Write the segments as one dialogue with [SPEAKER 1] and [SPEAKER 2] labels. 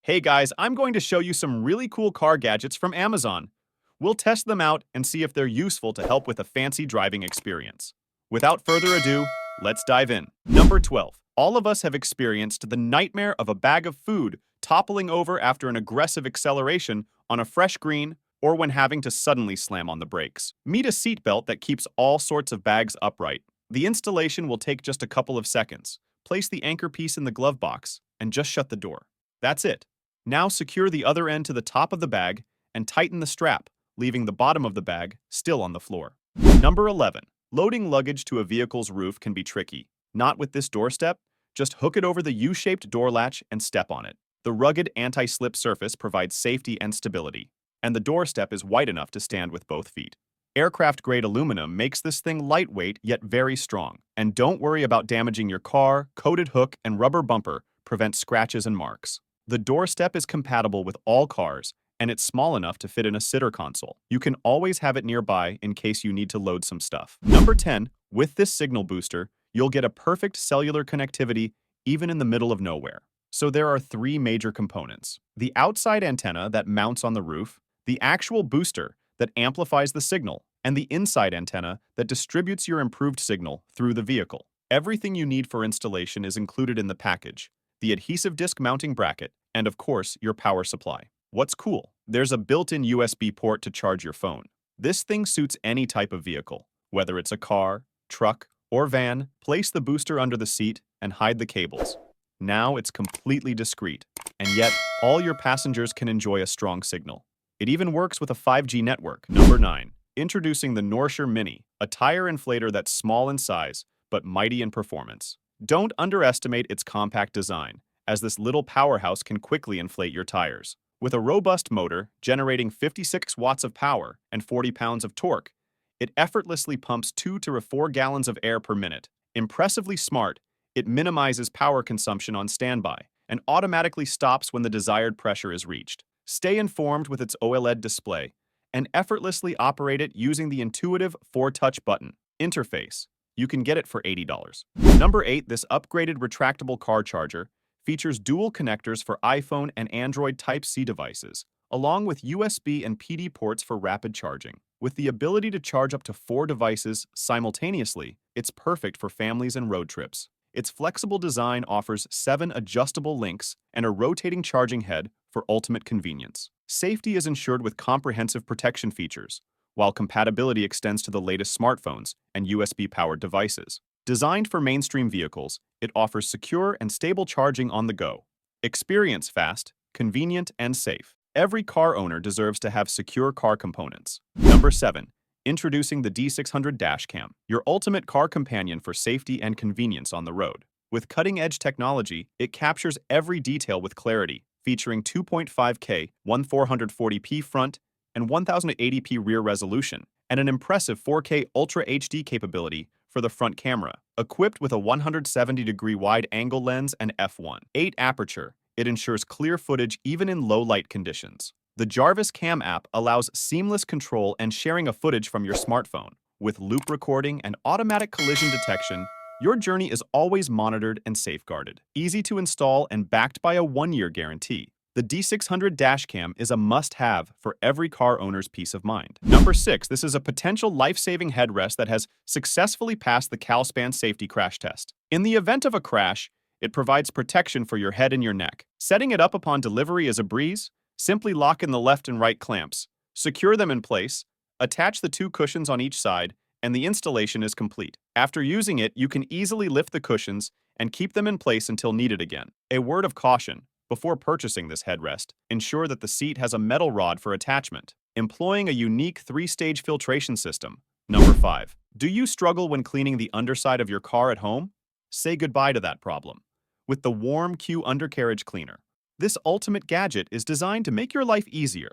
[SPEAKER 1] Hey guys, I'm going to show you some really cool car gadgets from Amazon. We'll test them out and see if they're useful to help with a fancy driving experience. Without further ado, let's dive in. Number 12. All of us have experienced the nightmare of a bag of food toppling over after an aggressive acceleration on a fresh green or when having to suddenly slam on the brakes. Meet a seatbelt that keeps all sorts of bags upright. The installation will take just a couple of seconds. Place the anchor piece in the glove box and just shut the door. That's it. Now secure the other end to the top of the bag and tighten the strap, leaving the bottom of the bag still on the floor. Number 11. Loading luggage to a vehicle's roof can be tricky. Not with this doorstep. Just hook it over the U-shaped door latch and step on it. The rugged anti-slip surface provides safety and stability, and the doorstep is wide enough to stand with both feet. Aircraft-grade aluminum makes this thing lightweight yet very strong. And don't worry about damaging your car. Coated hook and rubber bumper prevent scratches and marks. The doorstep is compatible with all cars, and it's small enough to fit in a sitter console. You can always have it nearby in case you need to load some stuff. Number 10. With this signal booster, you'll get a perfect cellular connectivity even in the middle of nowhere. So there are three major components: the outside antenna that mounts on the roof, the actual booster that amplifies the signal, and the inside antenna that distributes your improved signal through the vehicle. Everything you need for installation is included in the package: the adhesive disc mounting bracket, and of course, your power supply. What's cool? There's a built-in USB port to charge your phone. This thing suits any type of vehicle, whether it's a car, truck, or van. Place the booster under the seat and hide the cables. Now it's completely discreet, and yet all your passengers can enjoy a strong signal. It even works with a 5G network. Number 9. Introducing the Norshire Mini, a tire inflator that's small in size, but mighty in performance. Don't underestimate its compact design, as this little powerhouse can quickly inflate your tires. With a robust motor generating 56 watts of power and 40 pounds of torque, it effortlessly pumps 2 to 4 gallons of air per minute. Impressively smart, it minimizes power consumption on standby and automatically stops when the desired pressure is reached. Stay informed with its OLED display and effortlessly operate it using the intuitive 4-touch button interface. You can get it for $80. Number 8. This upgraded retractable car charger features dual connectors for iPhone and Android Type-C devices, along with USB and PD ports for rapid charging. With the ability to charge up to 4 devices simultaneously, it's perfect for families and road trips. Its flexible design offers 7 adjustable links and a rotating charging head for ultimate convenience. Safety is ensured with comprehensive protection features, while compatibility extends to the latest smartphones and USB-powered devices. Designed for mainstream vehicles, it offers secure and stable charging on the go. Experience fast, convenient, and safe. Every car owner deserves to have secure car components. Number 7. Introducing the D600 Dashcam, your ultimate car companion for safety and convenience on the road. With cutting-edge technology, it captures every detail with clarity, featuring 2.5K 1440p front and 1080p rear resolution, and an impressive 4K Ultra HD capability for the front camera. Equipped with a 170-degree wide-angle lens and f1.8 aperture, it ensures clear footage even in low-light conditions. The Jarvis Cam app allows seamless control and sharing of footage from your smartphone. With loop recording and automatic collision detection, your journey is always monitored and safeguarded. Easy to install and backed by a 1-year guarantee. The D600 Dashcam is a must-have for every car owner's peace of mind. Number 6. This is a potential life-saving headrest that has successfully passed the CalSpan safety crash test. In the event of a crash, it provides protection for your head and your neck. Setting it up upon delivery is a breeze. Simply lock in the left and right clamps, secure them in place, attach the 2 cushions on each side, and the installation is complete. After using it, you can easily lift the cushions and keep them in place until needed again. A word of caution: before purchasing this headrest, ensure that the seat has a metal rod for attachment, employing a unique 3-stage filtration system. Number 5. Do you struggle when cleaning the underside of your car at home? Say goodbye to that problem with the WarmQ Undercarriage Cleaner. This ultimate gadget is designed to make your life easier.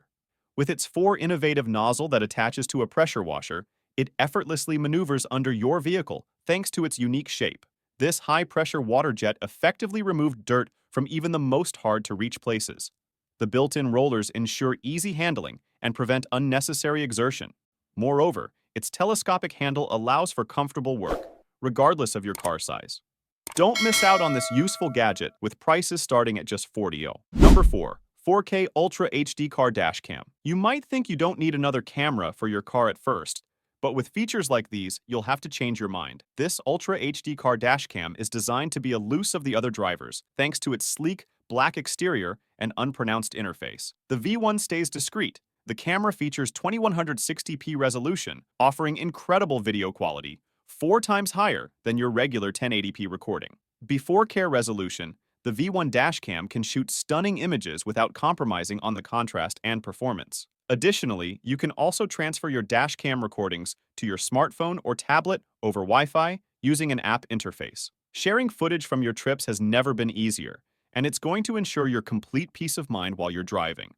[SPEAKER 1] With its 4 innovative nozzle that attaches to a pressure washer, it effortlessly maneuvers under your vehicle thanks to its unique shape. This high-pressure water jet effectively removed dirt from even the most hard-to-reach places. The built-in rollers ensure easy handling and prevent unnecessary exertion. Moreover, its telescopic handle allows for comfortable work, regardless of your car size. Don't miss out on this useful gadget with prices starting at just $40. Number 4. 4K Ultra HD Car Dashcam. You might think you don't need another camera for your car at first, but with features like these, you'll have to change your mind. This Ultra HD Car Dashcam is designed to be elusive of the other drivers, thanks to its sleek, black exterior and unpronounced interface. The V1 stays discreet. The camera features 2160p resolution, offering incredible video quality, 4 times higher than your regular 1080p recording. Before care resolution, the V1 Dashcam can shoot stunning images without compromising on the contrast and performance. Additionally, you can also transfer your Dashcam recordings to your smartphone or tablet over Wi-Fi using an app interface. Sharing footage from your trips has never been easier, and it's going to ensure your complete peace of mind while you're driving.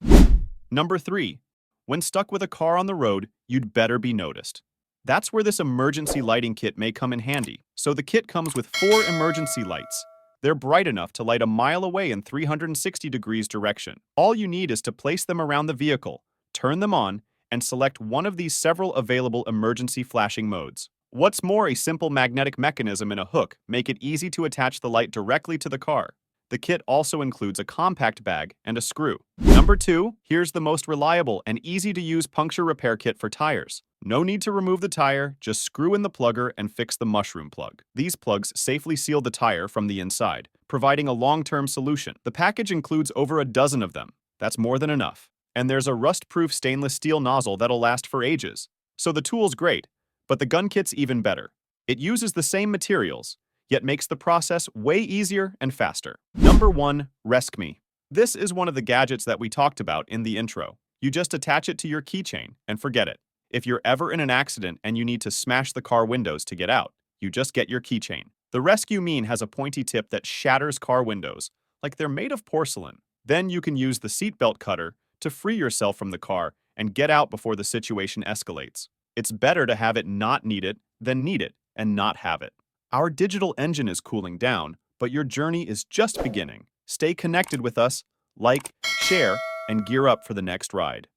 [SPEAKER 1] Number 3. When stuck with a car on the road, you'd better be noticed. That's where this emergency lighting kit may come in handy. So the kit comes with 4 emergency lights. They're bright enough to light a mile away in 360 degrees direction. All you need is to place them around the vehicle, turn them on, and select one of these several available emergency flashing modes. What's more, a simple magnetic mechanism and a hook make it easy to attach the light directly to the car. The kit also includes a compact bag and a screw. Number 2, here's the most reliable and easy-to-use puncture repair kit for tires. No need to remove the tire, just screw in the plugger and fix the mushroom plug. These plugs safely seal the tire from the inside, providing a long-term solution. The package includes over a dozen of them. That's more than enough. And there's a rust-proof stainless steel nozzle that'll last for ages. So the tool's great, but the gun kit's even better. It uses the same materials, yet makes the process way easier and faster. Number 1, Resqme. This is one of the gadgets that we talked about in the intro. You just attach it to your keychain and forget it. If you're ever in an accident and you need to smash the car windows to get out, you just get your keychain. The Resqme has a pointy tip that shatters car windows, like they're made of porcelain. Then you can use the seatbelt cutter to free yourself from the car and get out before the situation escalates. It's better to have it not need it than need it and not have it. Our digital engine is cooling down, but your journey is just beginning. Stay connected with us, like, share, and gear up for the next ride.